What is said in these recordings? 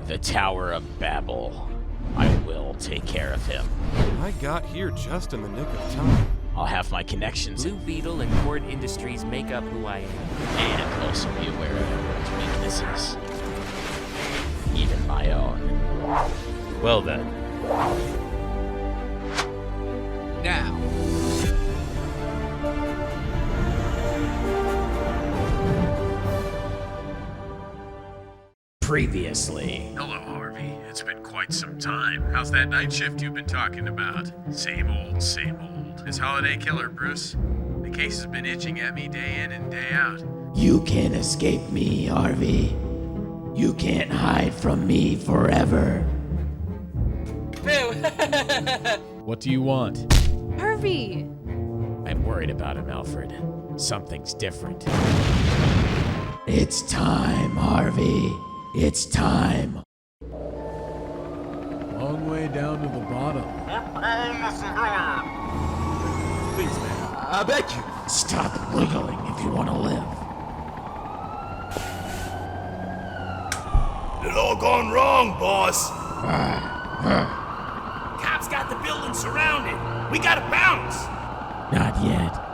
The Tower of Babel. I will take care of him. I got here just in the nick of time. I'll have my connections Blue Beetle and Horde Industries make up who I am. and also be aware of everyone's weaknesses. Even my own. Well then. Now. Previously. Hello, Harvey. It's been quite some time. How's that night shift you've been talking about? Same old, same old. This holiday killer, Bruce. The case has been itching at me day in and day out. You can't escape me, Harvey. You can't hide from me forever. What do you want? Harvey! I'm worried about him, Alfred. Something's different. It's time, Harvey. It's time. Long way down to the bottom. Please, man. I beg you. Stop wiggling if you want to live. It all gone wrong, boss. Cops got the building surrounded. We gotta bounce. Not yet.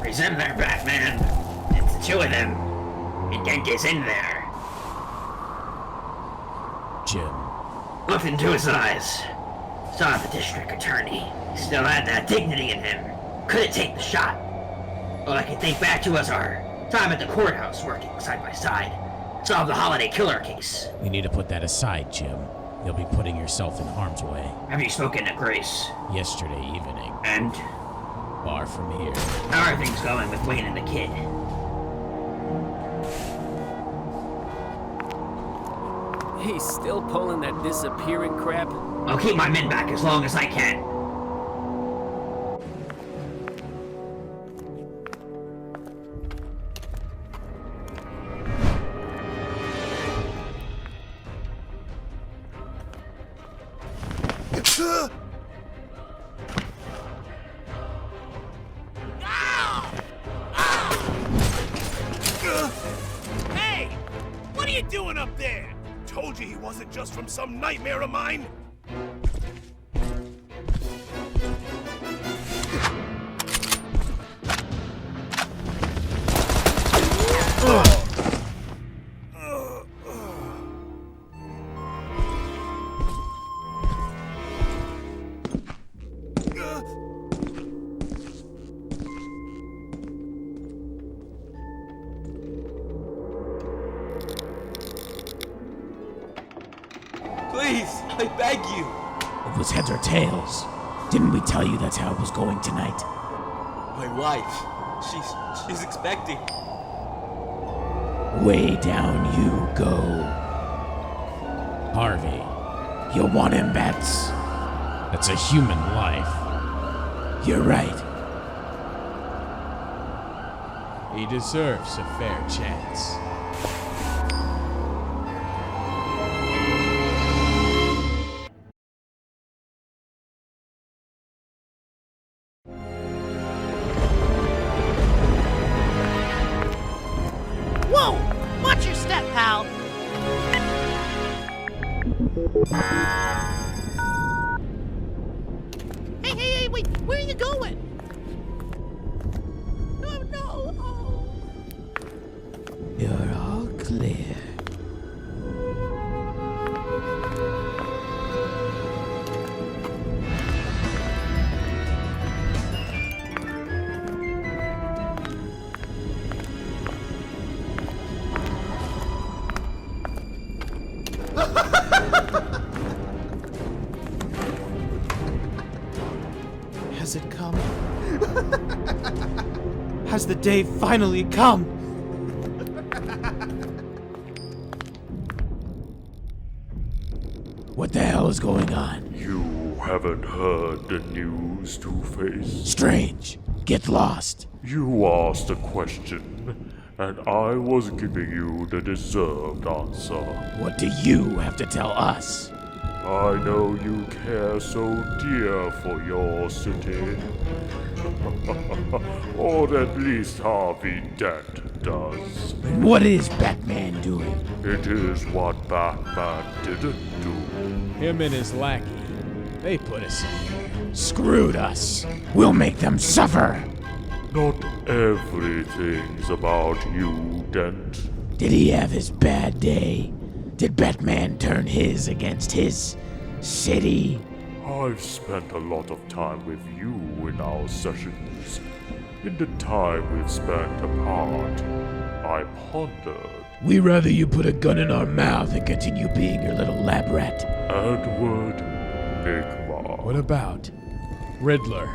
He's in there, Batman. It's the two of them. And Dent is in there. Jim. Looked into his eyes. Saw the district attorney. Still had that dignity in him. Couldn't take the shot. All I can think back to was our time at the courthouse working side by side. Solved the holiday killer case. You need to put that aside, Jim. You'll be putting yourself in harm's way. Have you spoken to Grace? Yesterday evening. And? Far from here. How are things going with Wayne and the kid? He's still pulling that disappearing crap. I'll keep my men back as long as I can. Hey! What are you doing up there? Told you he wasn't just from some nightmare of mine. Please, I beg you. It was heads or tails. Didn't we tell you that's how it was going tonight? My wife. She's expecting. Way down you go. Harvey. You want him, Bats? That's a human life. You're right. He deserves a fair chance. Whoa! Watch your step, pal! Hey, wait! Where are you going? No! Oh. You're all clear. Has it come? Has the day finally come? What the hell is going on? You haven't heard the news, Two-Face? Strange. Get lost. You asked a question, and I was giving you the deserved answer. What do you have to tell us? I know you care so dear for your city. Or at least Harvey Dent does. What is Batman doing? It is what Batman didn't do. Him and his lackey, they put us in here. Screwed us. We'll make them suffer. Not everything's about you, Dent. Did he have his bad day? Did Batman turn his against his city? I've spent a lot of time with you in our sessions. In the time we've spent apart, I pondered. We rather you put a gun in our mouth and continue being your little lab rat. Edward Nygma. What about Riddler?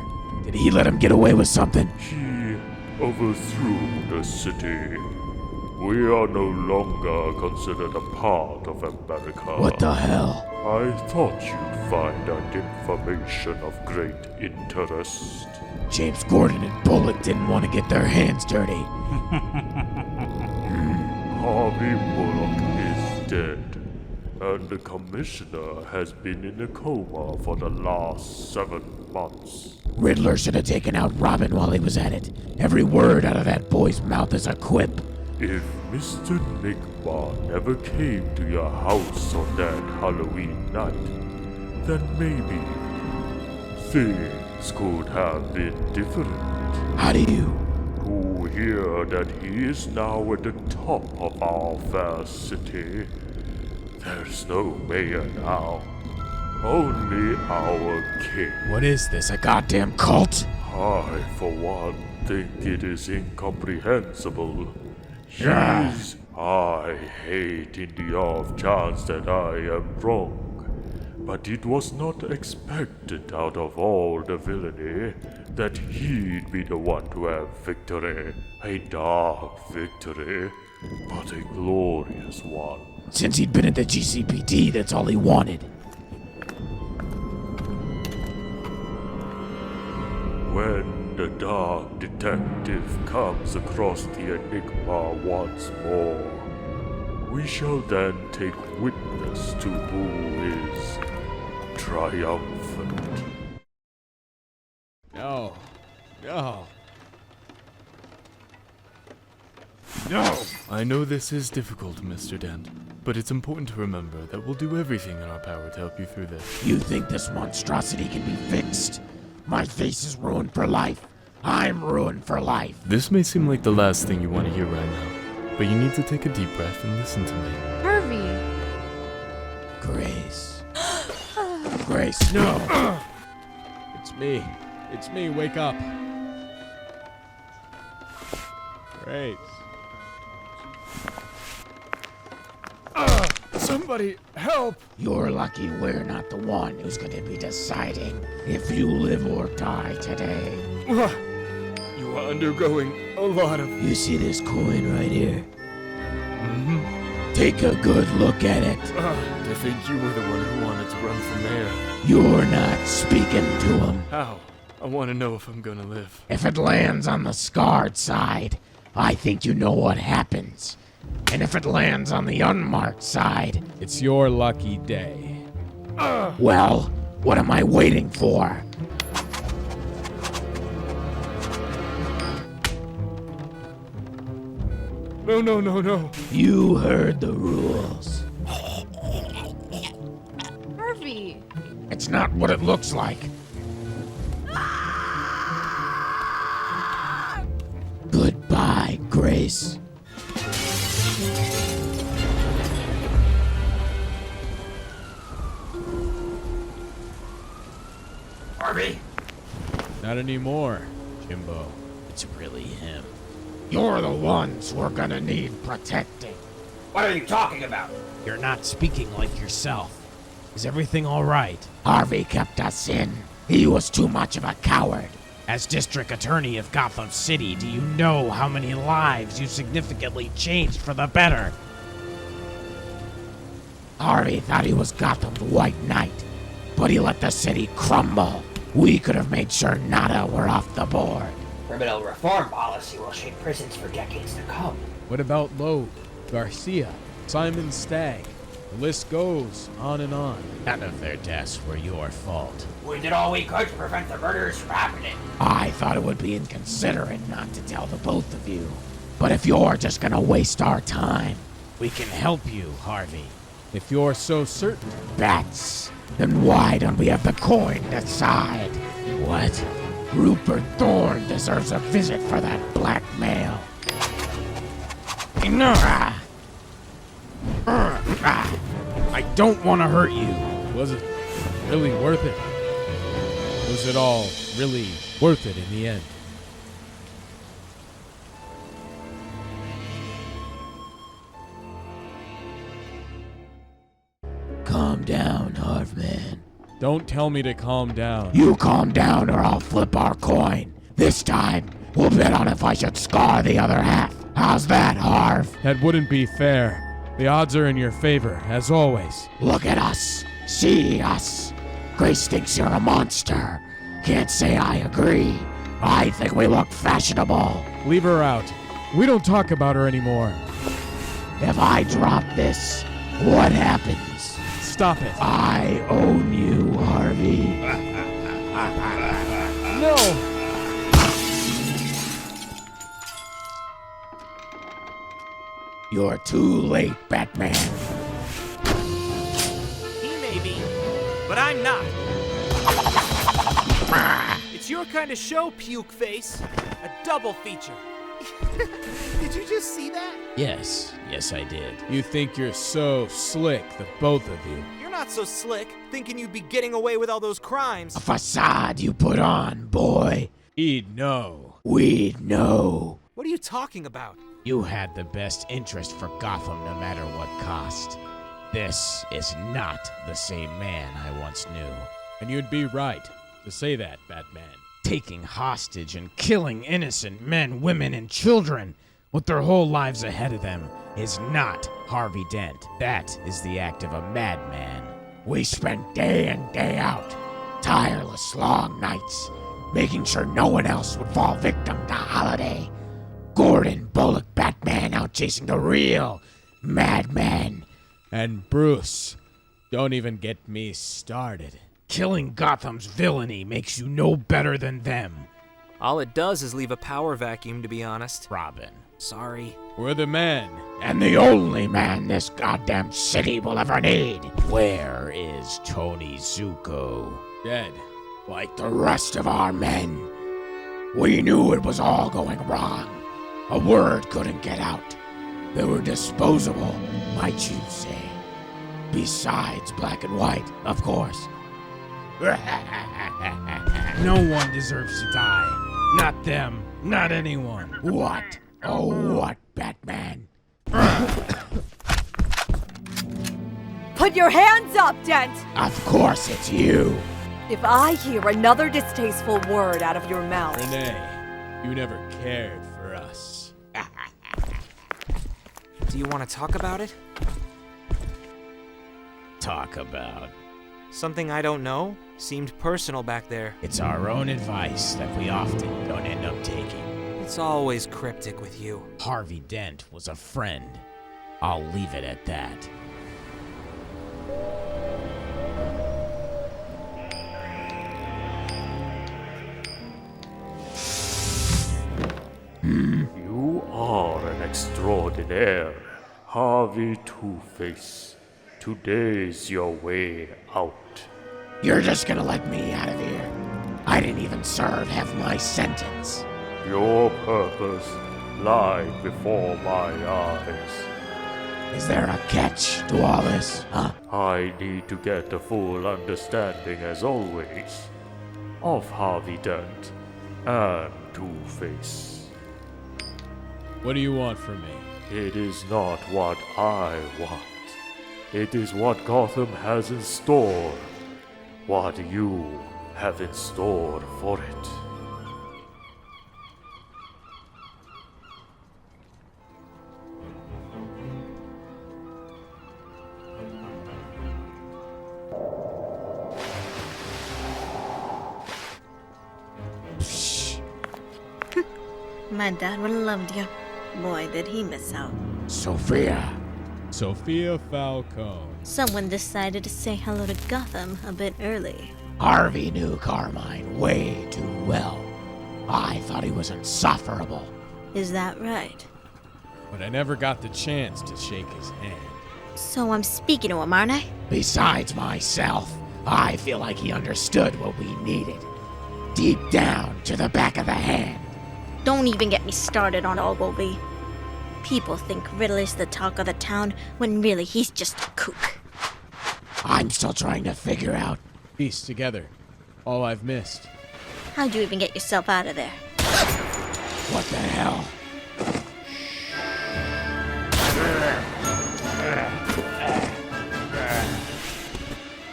Did he let him get away with something? He overthrew the city. We are no longer considered a part of America. What the hell? I thought you'd find that information of great interest. James Gordon and Bullock didn't want to get their hands dirty. Harvey Bullock is dead, and the commissioner has been in a coma for the last 7 months. Riddler should have taken out Robin while he was at it. Every word out of that boy's mouth is a quip. If Mr. Nygma never came to your house on that Halloween night, then maybe things could have been different. How do you? To hear that he is now at the top of our fair city. There's no mayor now. Only our king. What is this, a goddamn cult? I, for one, think it is incomprehensible. Yeah. I hate in the off chance that I am wrong. But it was not expected out of all the villainy that he'd be the one to have victory. A dark victory, but a glorious one. Since he'd been at the GCPD, that's all he wanted. When the dark detective comes across the Enigma once more, we shall then take witness to who is triumphant. No. I know this is difficult, Mr. Dent, but it's important to remember that we'll do everything in our power to help you through this. You think this monstrosity can be fixed? My face is ruined for life. I'm ruined for life. This may seem like the last thing you want to hear right now, but you need to take a deep breath and listen to me. Harvey. Grace. Grace, no! It's me, wake up. Grace. Somebody help! You're lucky we're not the one who's gonna be deciding if you live or die today. You are undergoing a lot of... You see this coin right here? Mm-hmm. Take a good look at it. To think you were the one who wanted to run for mayor. You're not speaking to him. How? I want to know if I'm gonna live. If it lands on the scarred side, I think you know what happens. And if it lands on the unmarked side... It's your lucky day. Well, what am I waiting for? No. You heard the rules. Harvey. It's not what it looks like. Goodbye, Grace. Harvey? Not anymore, Jimbo. It's really him. You're the ones we're gonna need protecting. What are you talking about? You're not speaking like yourself. Is everything all right? Harvey kept us in. He was too much of a coward. As District Attorney of Gotham City, do you know how many lives you significantly changed for the better? Harvey thought he was Gotham's White Knight, but he let the city crumble. We could have made sure nada were off the board. Criminal reform policy will shape prisons for decades to come. What about Loeb, Garcia, Simon Stagg? The list goes on and on. None of their deaths were your fault. We did all we could to prevent the murders from happening. I thought it would be inconsiderate not to tell the both of you. But if you're just gonna waste our time... We can help you, Harvey. If you're so certain. Bats. Then why don't we have the coin decide? What? Rupert Thorne deserves a visit for that blackmail. I don't want to hurt you. Was it really worth it? Was it all really worth it in the end? Calm down, Harvman. Don't tell me to calm down. You calm down or I'll flip our coin. This time, we'll bet on if I should scar the other half. How's that, Harv? That wouldn't be fair. The odds are in your favor, as always. Look at us. See us. Grace thinks you're a monster. Can't say I agree. I think we look fashionable. Leave her out. We don't talk about her anymore. If I drop this, what happens? Stop it. I own you, Harvey. No! You're too late, Batman. He may be, but I'm not. It's your kind of show, Puke Face. A double feature. Did you just see that? Yes, I did. You think you're so slick, the both of you. You're not so slick, thinking you'd be getting away with all those crimes. A facade you put on, boy. He'd know. We'd know. What are you talking about? You had the best interest for Gotham no matter what cost. This is not the same man I once knew. And you'd be right to say that, Batman. Taking hostage and killing innocent men, women, and children with their whole lives ahead of them is not Harvey Dent. That is the act of a madman. We spent day in, day out, tireless long nights, making sure no one else would fall victim to Holiday. Gordon Bullock Batman out chasing the real madman. And Bruce, don't even get me started. Killing Gotham's villainy makes you no better than them. All it does is leave a power vacuum, to be honest. Robin. Sorry. We're the men. And the only man this goddamn city will ever need. Where is Tony Zuko? Dead. Like the rest of our men. We knew it was all going wrong. A word couldn't get out. They were disposable, might you say. Besides black and white, of course. No one deserves to die. Not them. Not anyone. What? Oh, what, Batman? Put your hands up, Dent! Of course it's you. If I hear another distasteful word out of your mouth... Renee, you never cared for us. Do you want to talk about it? Talk about? Something I don't know? Seemed personal back there. It's our own advice that we often don't end up taking. It's always cryptic with you. Harvey Dent was a friend. I'll leave it at that. You are an extraordinaire, Harvey Two-Face. Today's your way out. You're just gonna let me out of here. I didn't even serve half my sentence. Your purpose lied before my eyes. Is there a catch to all this, huh? I need to get a full understanding, as always, of Harvey Dent and Two-Face. What do you want from me? It is not what I want. It is what Gotham has in store. What you have in store for it. My dad would have loved you. Boy, did he miss out. Sofia. Sofia Falcone. Someone decided to say hello to Gotham a bit early. Harvey knew Carmine way too well. I thought he was insufferable. Is that right? But I never got the chance to shake his hand. So I'm speaking to him, aren't I? Besides myself, I feel like he understood what we needed. Deep down to the back of the hand. Don't even get me started on Ogilvy. People think Riddler's the talk of the town, when really he's just a kook. I'm still trying to figure out. Piece together. All I've missed. How'd you even get yourself out of there? What the hell?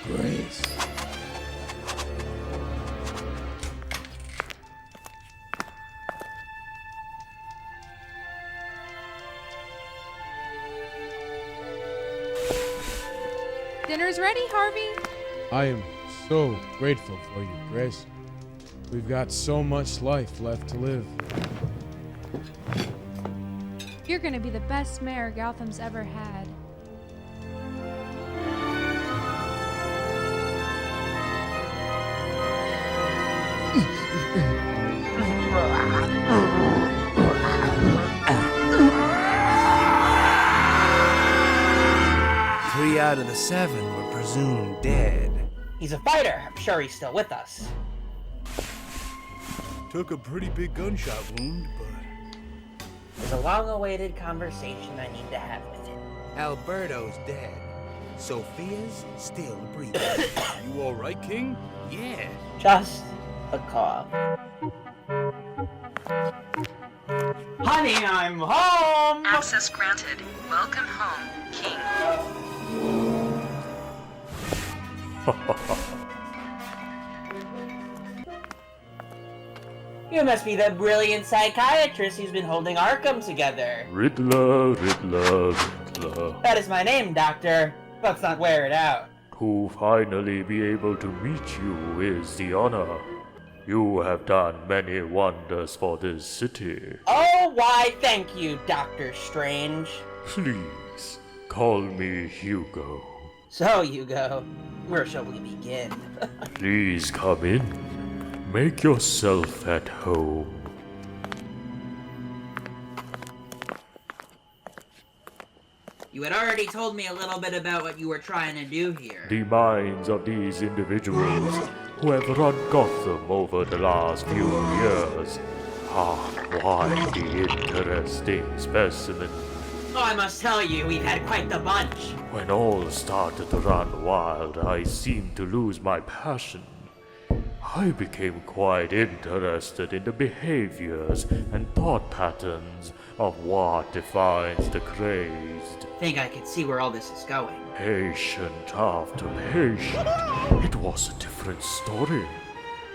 Grace. Dinner's ready, Harvey. I am so grateful for you, Grayson. We've got so much life left to live. You're gonna be the best mayor Gotham's ever had. Three out of the 7 were presumed dead. He's a fighter. I'm sure he's still with us. Took a pretty big gunshot wound, but... There's a long-awaited conversation I need to have with him. Alberto's dead. Sofia's still breathing. You alright, King? Yeah. Just a cough. Honey, I'm home! Access granted. Welcome home, King. You must be the brilliant psychiatrist who's been holding Arkham together. Riddler. That is my name, Doctor. Let's not wear it out. To finally be able to meet you is the honor. You have done many wonders for this city. Oh, why, thank you, Dr. Strange. Please, call me Hugo. So, Hugo, where shall we begin? Please come in. Make yourself at home. You had already told me a little bit about what you were trying to do here. The minds of these individuals who have run Gotham over the last few years are quite the interesting specimen. Oh, I must tell you, we've had quite the bunch. When all started to run wild, I seemed to lose my passion. I became quite interested in the behaviors and thought patterns of what defines the crazed. Think I can see where all this is going. Patient after patient, it was a different story.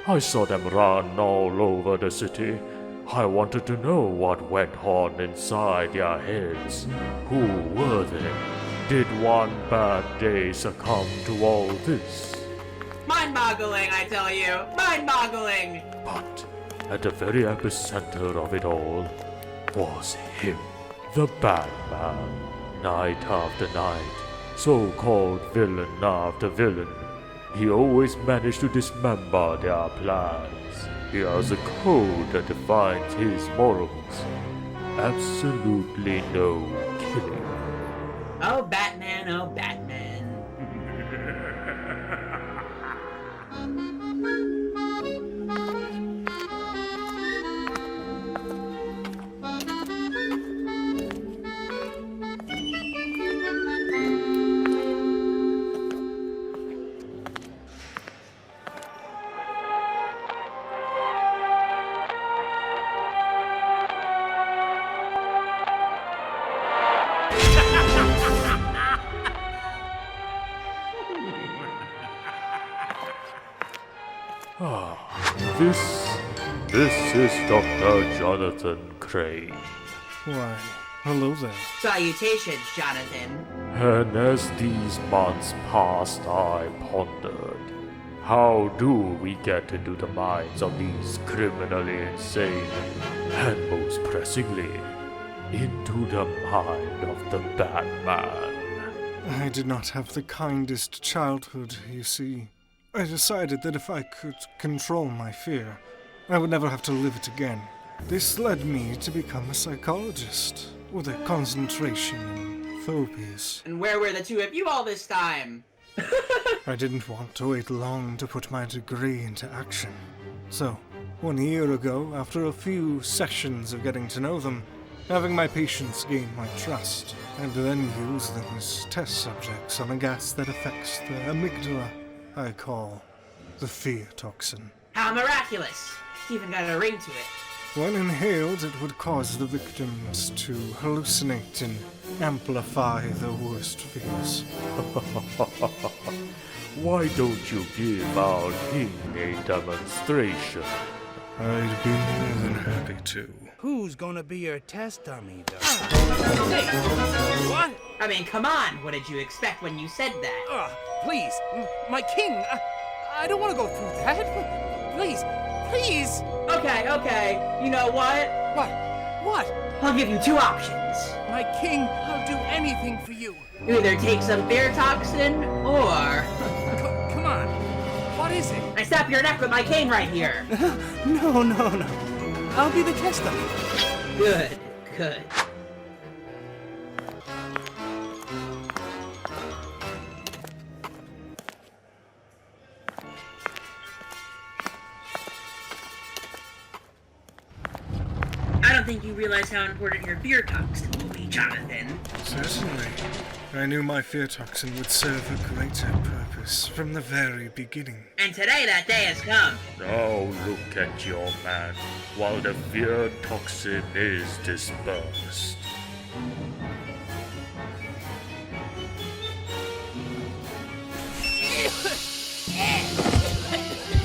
I saw them run all over the city. I wanted to know what went on inside their heads. Who were they? Did one bad day succumb to all this? Mind-boggling, I tell you! Mind-boggling! But at the very epicenter of it all was him, the bad man. Night after night, so-called villain after villain, he always managed to dismember their plans. He has a code that defines his morals. Absolutely no killing. Oh, Batman, oh, Batman. This is Dr. Jonathan Crane. Why, hello there. Salutations, Jonathan. And as these months passed, I pondered. How do we get into the minds of these criminally insane, and most pressingly, into the mind of the Batman? I did not have the kindest childhood, you see. I decided that if I could control my fear, I would never have to live it again. This led me to become a psychologist, with a concentration in phobias. And where were the two of you all this time? I didn't want to wait long to put my degree into action. So, 1 year ago, after a few sessions of getting to know them, having my patients gain my trust, and then use them as test subjects on a gas that affects the amygdala, I call the fear toxin. How miraculous! It's even got a ring to it. When inhaled, it would cause the victims to hallucinate and amplify their worst fears. Why don't you give our king a demonstration? I'd be more than happy to. Who's gonna be your test dummy, though? What? I mean, come on! What did you expect when you said that? Please, my king, I don't want to go through that. Please, please. Okay. You know what? What? I'll give you 2 options. My king, I'll do anything for you. You either take some fear toxin, or... Come on. What is it? I snap your neck with my cane right here. No. I'll be the test dummy. Good. I don't think you realize how important your fear toxin will be, Jonathan. Certainly. I knew my fear toxin would serve a greater purpose from the very beginning. And today that day has come. Now look at your man, while the fear toxin is dispersed.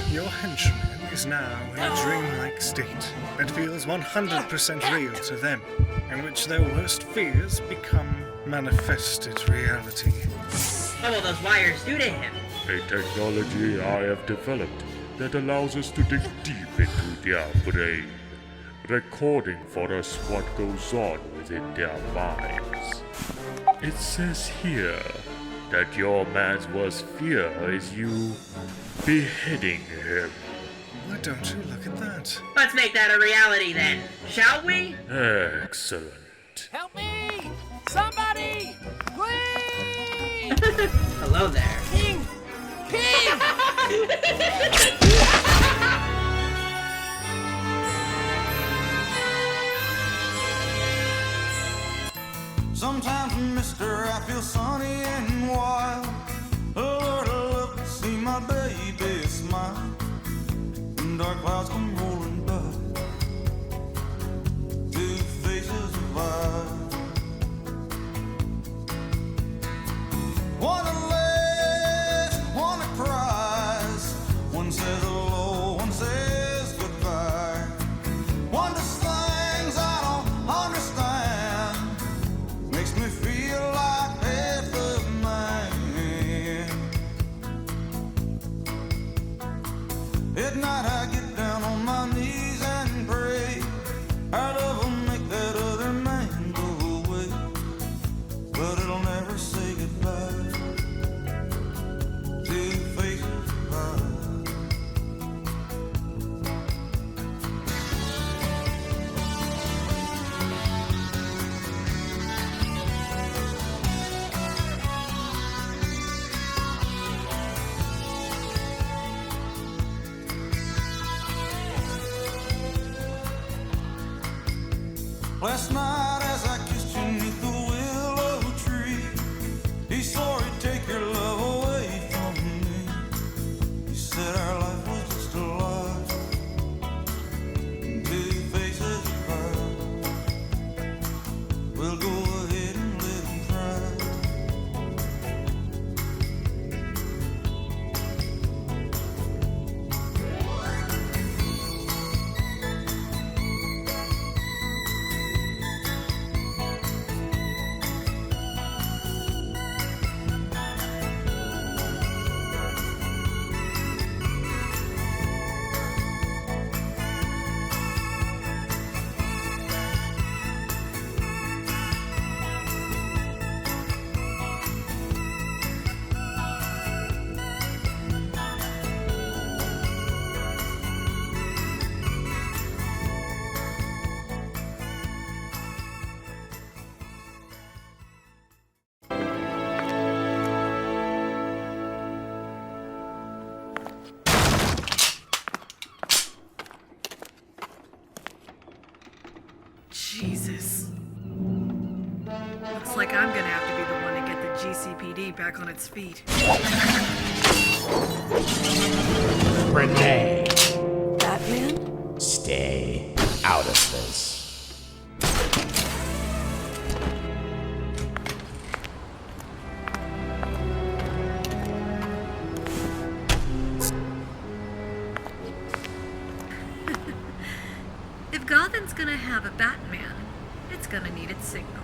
Your henchman is now in a dreamlike state that feels 100% real to them, in which their worst fears become manifested reality. What will those wires do to him? A technology I have developed that allows us to dig deep into their brain, recording for us what goes on within their minds. It says here that your man's worst fear is you beheading him. Why don't you look at that? Let's make that a reality then, shall we? Excellent. Help me! Somebody! Please! Hello there. King! Sometimes, mister, I feel sunny and wild. Lord, I love to see my baby smile. And dark clouds come rolling by. 2 faces of fire. One that laughs, one that cries. One says hello, one says goodbye. One does things I don't understand. Makes me feel like half the man. At night I get down on my knees and pray. I'd love to make that other man go away, but it'll never say goodbye. 2 faces of fire. Jesus. Looks like I'm gonna have to be the one to get the GCPD back on its feet. Renee, Batman? stay out of this. If Gotham's gonna have a Batman, it's gonna need its signal.